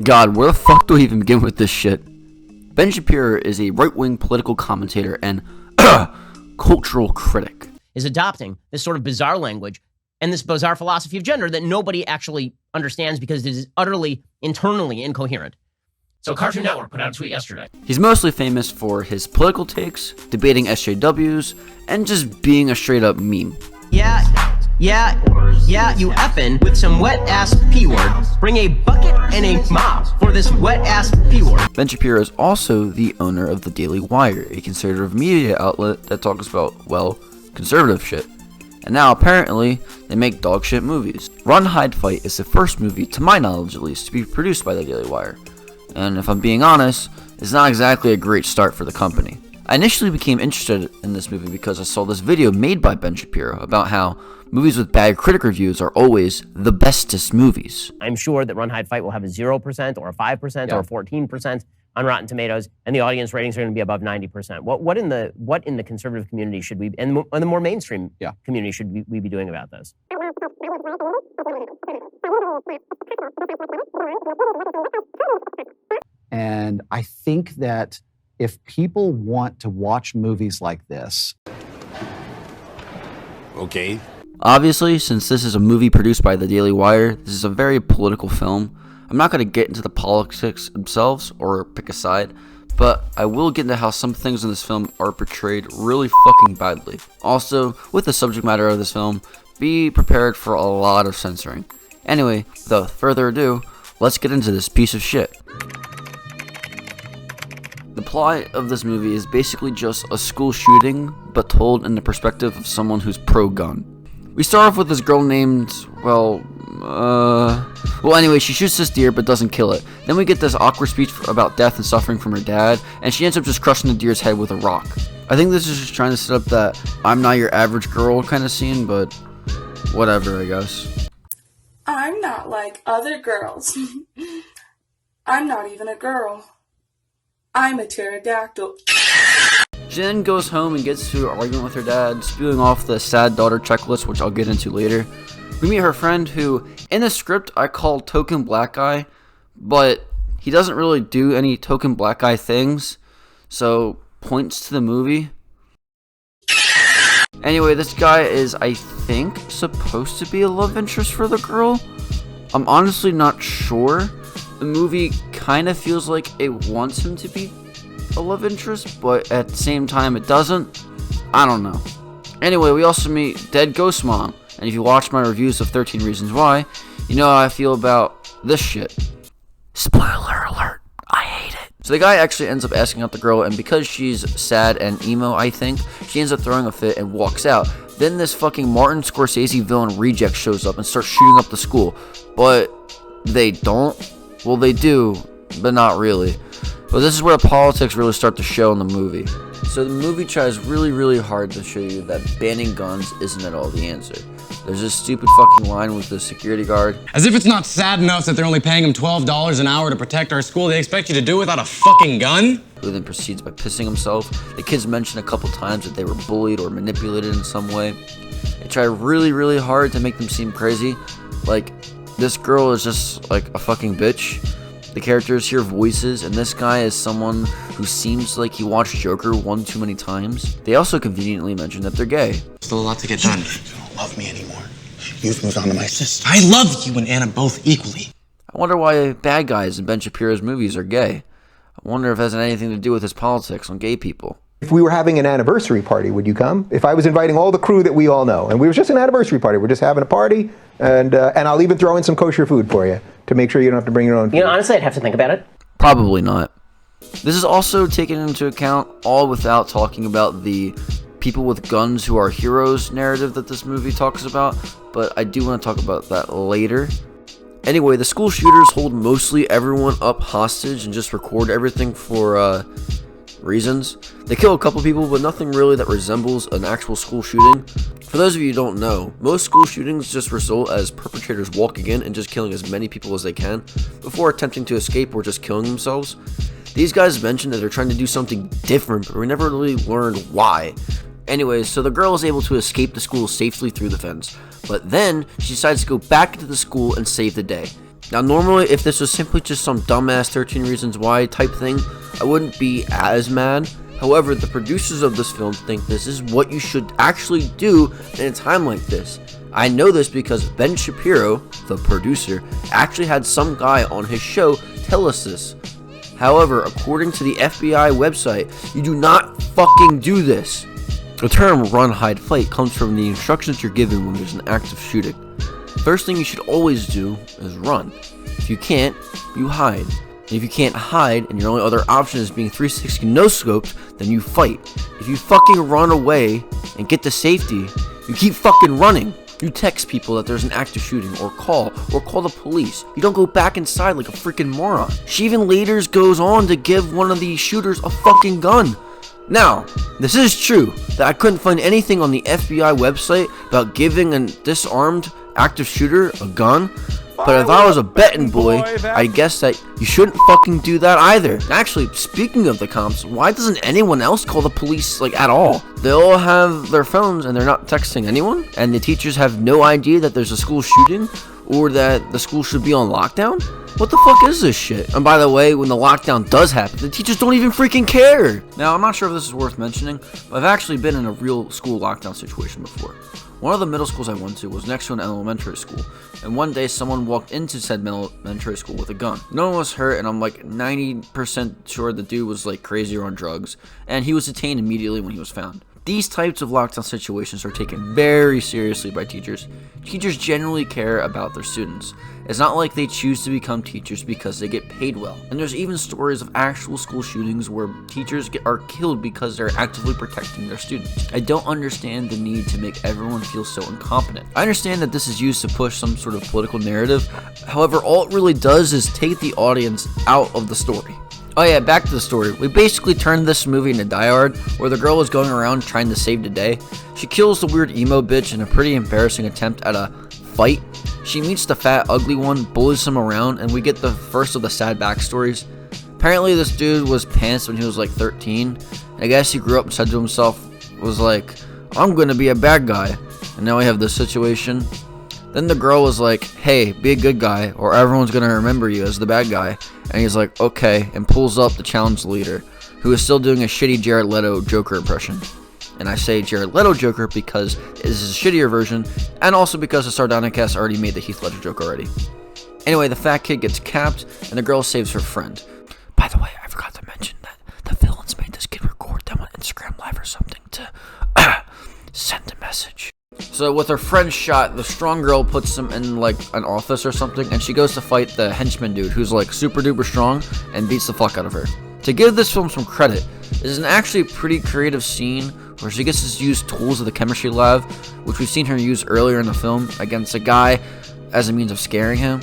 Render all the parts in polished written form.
God, where the fuck do we even begin with this shit? Ben Shapiro is a right-wing political commentator and cultural critic. Is adopting this sort of bizarre language and this bizarre philosophy of gender that nobody actually understands because it is utterly internally incoherent. So Cartoon Network put out a tweet yesterday. He's mostly famous for his political takes, debating SJWs, and just being a straight-up meme. Yeah, you effin' with some wet-ass P-word. Bring a bucket and a mop for this wet-ass P-word. Ben Shapiro is also the owner of the Daily Wire, a conservative media outlet that talks about, well, conservative shit. And now, apparently, they make dog shit movies. Run, Hide, Fight is the first movie, to my knowledge at least, to be produced by the Daily Wire. And if I'm being honest, it's not exactly a great start for the company. I initially became interested in this movie because I saw this video made by Ben Shapiro about how movies with bad critic reviews are always the bestest movies. I'm sure that Run, Hide, Fight will have a 0% or a 5% or a 14% on Rotten Tomatoes, and the audience ratings are going to be above 90%. What in the conservative community should we, and the more mainstream community should we be doing about this? And I think that if people want to watch movies like this... Okay. Obviously, since this is a movie produced by the Daily Wire, this is a very political film. I'm not going to get into the politics themselves or pick a side, but I will get into how some things in this film are portrayed really fucking badly. Also, with the subject matter of this film, be prepared for a lot of censoring. Anyway, without further ado, let's get into this piece of shit. The plot of this movie is basically just a school shooting, but told in the perspective of someone who's pro-gun. We start off with this girl named, anyway, she shoots this deer but doesn't kill it. Then we get this awkward speech about death and suffering from her dad, and she ends up just crushing the deer's head with a rock. I think this is just trying to set up that I'm not your average girl kind of scene, but whatever, I guess. I'm not like other girls. I'm not even a girl. I'm a pterodactyl. She then goes home and gets to an argument with her dad, spewing off the sad daughter checklist, which I'll get into later. We meet her friend who, in the script, I call token black guy, but he doesn't really do any token black guy things, so points to the movie. Anyway, this guy is, I think, supposed to be a love interest for the girl. I'm honestly not sure. The movie kind of feels like it wants him to be a love interest, but at the same time it doesn't. I don't know. Anyway, we also meet Dead Ghost Mom, and if you watch my reviews of 13 Reasons Why, you know how I feel about this shit. Spoiler alert, I hate it. So the guy actually ends up asking out the girl, and because she's sad and emo, I think, she ends up throwing a fit and walks out. Then this fucking Martin Scorsese villain reject shows up and starts shooting up the school. But they don't. Well, they do, but not really. But this is where the politics really start to show in the movie. So the movie tries really, really hard to show you that banning guns isn't at all the answer. There's this stupid fucking line with the security guard. As if it's not sad enough that they're only paying him $12 an hour to protect our school, they expect you to do without a fucking gun? Who then proceeds by pissing himself. The kids mention a couple times that they were bullied or manipulated in some way. They try really, really hard to make them seem crazy. Like, this girl is just like a fucking bitch. The characters hear voices, and this guy is someone who seems like he watched Joker one too many times. They also conveniently mention that they're gay. Still a lot to get done. You don't love me anymore. You've moved on to my sister. I love you and Anna both equally. I wonder why bad guys in Ben Shapiro's movies are gay. I wonder if it has anything to do with his politics on gay people. If we were having an anniversary party, would you come? If I was inviting all the crew that we all know, and we were just an anniversary party, we're just having a party, and I'll even throw in some kosher food for you to make sure you don't have to bring your own food. You know, honestly, I'd have to think about it. Probably not. This is also taken into account all without talking about the people with guns who are heroes narrative that this movie talks about, but I do want to talk about that later. Anyway, the school shooters hold mostly everyone up hostage and just record everything for reasons. They kill a couple people, but nothing really that resembles an actual school shooting. For those of you who don't know, most school shootings just result as perpetrators walking in and just killing as many people as they can before attempting to escape or just killing themselves. These guys mentioned that they're trying to do something different, but we never really learned why. Anyways, so the girl is able to escape the school safely through the fence, but then she decides to go back into the school and save the day. Now, normally, if this was simply just some dumbass 13 Reasons Why type thing, I wouldn't be as mad. However, the producers of this film think this is what you should actually do in a time like this. I know this because Ben Shapiro, the producer, actually had some guy on his show tell us this. However, according to the FBI website, you do not fucking do this. The term run, hide, fight comes from the instructions you're given when there's an active shooting. First thing you should always do is run. If you can't, you hide. And if you can't hide and your only other option is being 360 no-scoped, then you fight. If you fucking run away and get to safety, you keep fucking running. You text people that there's an active shooting, or call the police. You don't go back inside like a freaking moron. She even later goes on to give one of the shooters a fucking gun. Now, this is true that I couldn't find anything on the FBI website about giving a disarmed active shooter a gun, but if I was a betting boy, I guess that you shouldn't fucking do that either. Actually, speaking of the cops, why doesn't anyone else call the police, like, at all? They all have their phones and they're not texting anyone, and the teachers have no idea that there's a school shooting or that the school should be on lockdown? What the fuck is this shit? And by the way, when the lockdown does happen, the teachers don't even freaking care. Now, I'm not sure if this is worth mentioning, but I've actually been in a real school lockdown situation before. One of the middle schools I went to was next to an elementary school, and one day someone walked into said elementary school with a gun. No one was hurt, and I'm like 90% sure the dude was like crazy or on drugs, and he was detained immediately when he was found. These types of lockdown situations are taken very seriously by teachers. Teachers generally care about their students. It's not like they choose to become teachers because they get paid well. And there's even stories of actual school shootings where teachers are killed because they're actively protecting their students. I don't understand the need to make everyone feel so incompetent. I understand that this is used to push some sort of political narrative. However, all it really does is take the audience out of the story. Oh yeah, back to the story. We basically turned this movie into Die Hard, where the girl is going around trying to save the day. She kills the weird emo bitch in a pretty embarrassing attempt at a fight. She meets the fat, ugly one, bullies him around, and we get the first of the sad backstories. Apparently this dude was pants when he was like 13. I guess he grew up and said to himself, was like, I'm gonna be a bad guy. And now we have this situation. Then the girl was like, hey, be a good guy, or everyone's gonna remember you as the bad guy. And he's like, okay, and pulls up the challenge leader, who is still doing a shitty Jared Leto Joker impression. And I say Jared Leto Joker because this is a shittier version, and also because the Sardonicast already made the Heath Ledger joke already. Anyway, the fat kid gets capped, and the girl saves her friend. By the way, I forgot to mention that the villains made this kid record them on Instagram Live or something to send a message. So with her friend shot, the strong girl puts him in like an office or something, and she goes to fight the henchman dude who's like super duper strong and beats the fuck out of her. To give this film some credit, this is an actually pretty creative scene where she gets to use tools of the chemistry lab, which we've seen her use earlier in the film against a guy as a means of scaring him.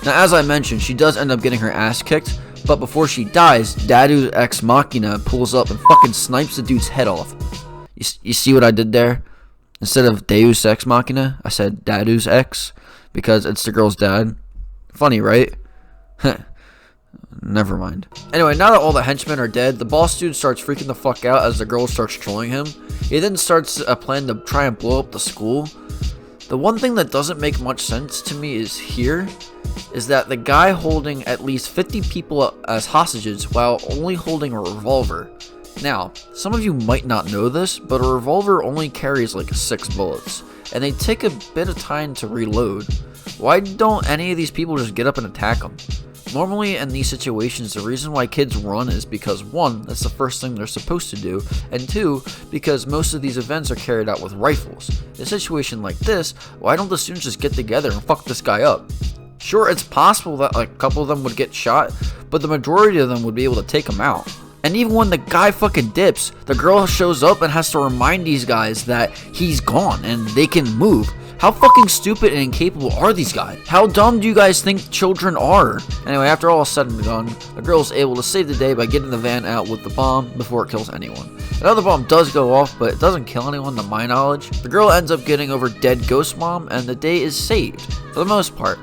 Now, as I mentioned, she does end up getting her ass kicked, but before she dies, Dadu's ex machina pulls up and fucking snipes the dude's head off. You see what I did there? Instead of Deus Ex Machina, I said Dadu's ex, because it's the girl's dad. Funny, right? Never mind. Anyway, now that all the henchmen are dead, the boss dude starts freaking the fuck out as the girl starts trolling him. He then starts a plan to try and blow up the school. The one thing that doesn't make much sense to me is that the guy holding at least 50 people as hostages while only holding a revolver. Now, some of you might not know this, but a revolver only carries like 6 bullets, and they take a bit of time to reload. Why don't any of these people just get up and attack them? Normally in these situations, the reason why kids run is because 1, that's the first thing they're supposed to do, and 2, because most of these events are carried out with rifles. In a situation like this, why don't the students just get together and fuck this guy up? Sure, it's possible that like a couple of them would get shot, but the majority of them would be able to take him out. And even when the guy fucking dips, the girl shows up and has to remind these guys that he's gone and they can move. How fucking stupid and incapable are these guys? How dumb do you guys think children are? Anyway, after all is said and done, the girl is able to save the day by getting the van out with the bomb before it kills anyone. Another bomb does go off, but it doesn't kill anyone to my knowledge. The girl ends up getting over dead ghost mom, and the day is saved, for the most part.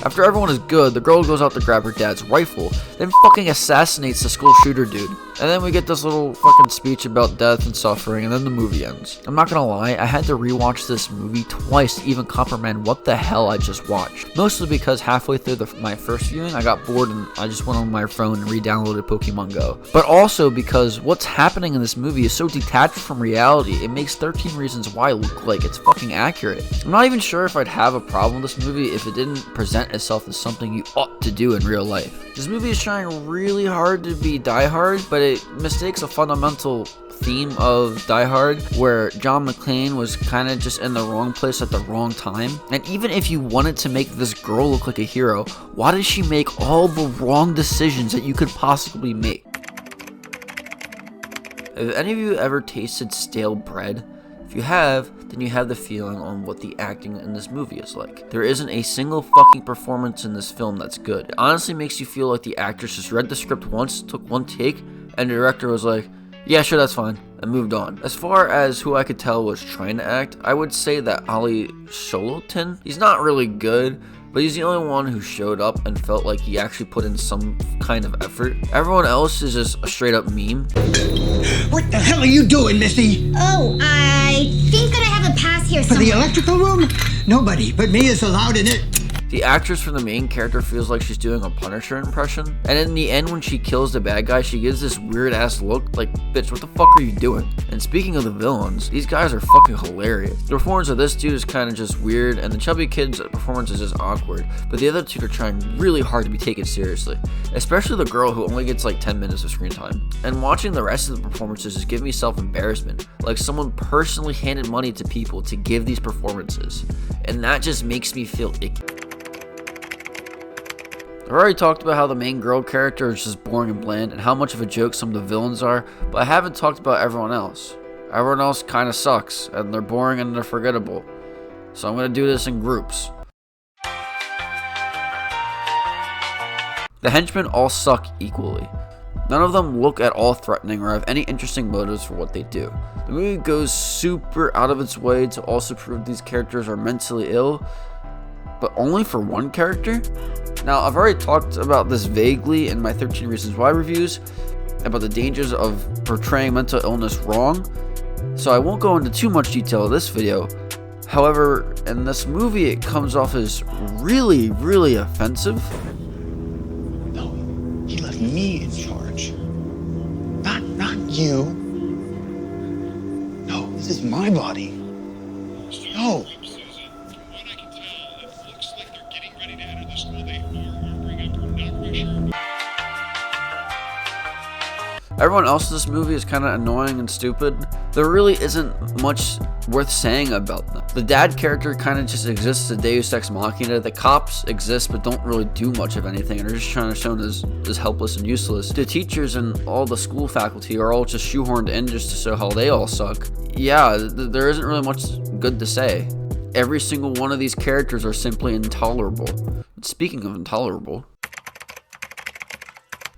After everyone is good, the girl goes out to grab her dad's rifle, then fucking assassinates the school shooter dude. And then we get this little fucking speech about death and suffering, and then the movie ends. I'm not gonna lie, I had to rewatch this movie twice to even comprehend what the hell I just watched. Mostly because halfway through my first viewing, I got bored and I just went on my phone and re-downloaded Pokemon Go. But also because what's happening in this movie is so detached from reality, it makes 13 Reasons Why look like it's fucking accurate. I'm not even sure if I'd have a problem with this movie if it didn't present itself as something you ought to do in real life. This movie is trying really hard to be Die Hard, but it mistakes a fundamental theme of Die Hard where John McClane was kind of just in the wrong place at the wrong time. And even if you wanted to make this girl look like a hero, why did she make all the wrong decisions that you could possibly make? Have any of you ever tasted stale bread? If you have, then you have the feeling on what the acting in this movie is like. There isn't a single fucking performance in this film that's good. It honestly makes you feel like the actress just read the script once, took one take, and the director was like, yeah, sure, that's fine, and moved on. As far as who I could tell was trying to act, I would say that Ali Sholotin, he's not really good, but he's the only one who showed up and felt like he actually put in some kind of effort. Everyone else is just a straight up meme. What the hell are you doing, Missy? Oh, I think that I have a pass here For somewhere. the electrical room? Nobody but me is allowed in it. The actress for the main character feels like she's doing a Punisher impression, and in the end when she kills the bad guy, she gives this weird ass look like, bitch, what the fuck are you doing? And speaking of the villains, these guys are fucking hilarious. The performance of this dude is kind of just weird, and the chubby kid's performance is just awkward, but the other two are trying really hard to be taken seriously, especially the girl who only gets like 10 minutes of screen time. And watching the rest of the performances just give me self-embarrassment, like someone personally handed money to people to give these performances, and that just makes me feel icky. I've already talked about how the main girl character is just boring and bland and how much of a joke some of the villains are, but I haven't talked about everyone else. Everyone else kind of sucks, and they're boring and they're forgettable. So I'm going to do this in groups. The henchmen all suck equally. None of them look at all threatening or have any interesting motives for what they do. The movie goes super out of its way to also prove these characters are mentally ill, but only for one character? Now, I've already talked about this vaguely in my 13 Reasons Why reviews, about the dangers of portraying mental illness wrong, so I won't go into too much detail in this video. However, in this movie, it comes off as really, really offensive. No, he left me in charge. Not you. No, this is my body. No. Everyone else in this movie is kind of annoying and stupid. There really isn't much worth saying about them. The dad character kind of just exists as a Deus Ex Machina. The cops exist but don't really do much of anything and are just trying to show them as helpless and useless. The teachers and all the school faculty are all just shoehorned in just to show how they all suck. Yeah, there isn't really much good to say. Every single one of these characters are simply intolerable. Speaking of intolerable,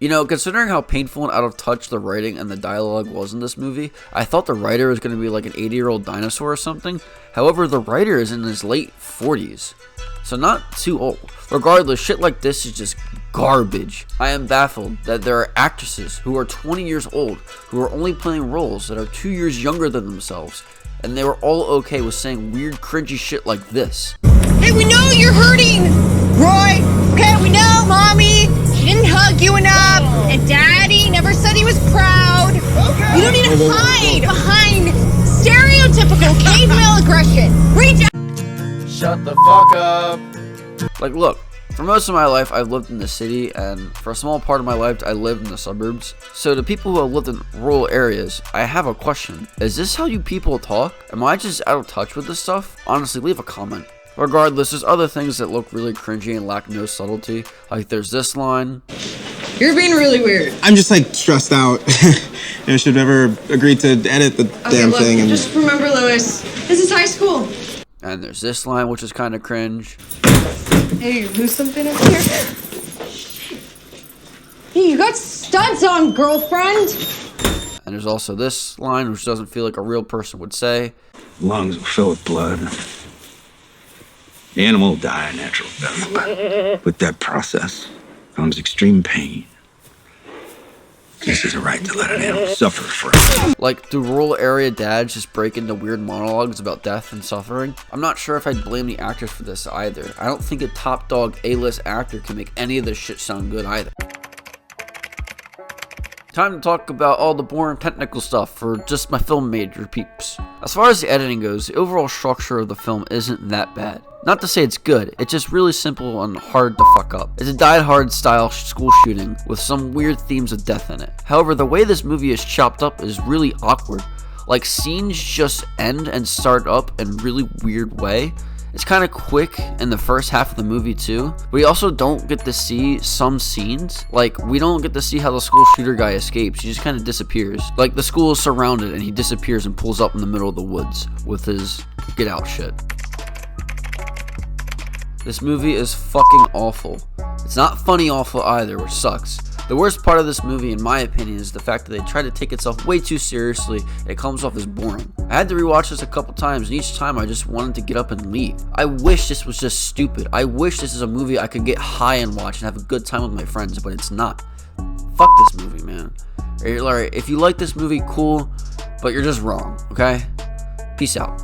you know, considering how painful and out of touch the writing and the dialogue was in this movie, I thought the writer was going to be like an 80-year-old dinosaur or something. However, the writer is in his late 40s, so not too old. Regardless, shit like this is just garbage. I am baffled that there are actresses who are 20 years old who are only playing roles that are 2 years younger than themselves, and they were all okay with saying weird, cringy shit like this. Hey, we know you're hurting, Roy. Okay, we know, Mommy. She didn't hug you enough, and Daddy never said he was proud. Okay. You don't need to hide behind stereotypical cave male aggression. Reach out. Shut the fuck up. Like, look, for most of my life, I've lived in the city, and for a small part of my life, I lived in the suburbs. So to people who have lived in rural areas, I have a question. Is this how you people talk? Am I just out of touch with this stuff? Honestly, leave a comment. Regardless, there's other things that look really cringy and lack no subtlety. Like there's this line. You're being really weird. I'm just like stressed out. I should never agree to edit the damn thing. And just remember, Lewis, this is high school. And there's this line, which is kind of cringe. Hey, you lose something up here? Hey, you got studs on, girlfriend. And there's also this line, which doesn't feel like a real person would say. Lungs will fill with blood. The animal will die a natural death. With that process comes extreme pain. This is a right to let an animal suffer for. Like, do rural area dads just break into weird monologues about death and suffering? I'm not sure if I'd blame the actors for this either. I don't think a top dog A-list actor can make any of this shit sound good either. Time to talk about all the boring technical stuff for just my film major peeps. As far as the editing goes, the overall structure of the film isn't that bad. Not to say it's good, it's just really simple and hard to fuck up. It's a die-hard style school shooting with some weird themes of death in it. However, the way this movie is chopped up is really awkward. Like, scenes just end and start up in a really weird way. It's kind of quick in the first half of the movie too. We also don't get to see some scenes. Like, we don't get to see how the school shooter guy escapes. He just kind of disappears. Like, the school is surrounded and he disappears and pulls up in the middle of the woods with his get out shit. This movie is fucking awful. It's not funny awful either, which sucks. The worst part of this movie, in my opinion, is the fact that they try to take itself way too seriously and it comes off as boring. I had to rewatch this a couple times, and each time I just wanted to get up and leave. I wish this was just stupid. I wish this is a movie I could get high and watch and have a good time with my friends, but it's not. Fuck this movie, man. Alright, if you like this movie, cool, but you're just wrong, okay? Peace out.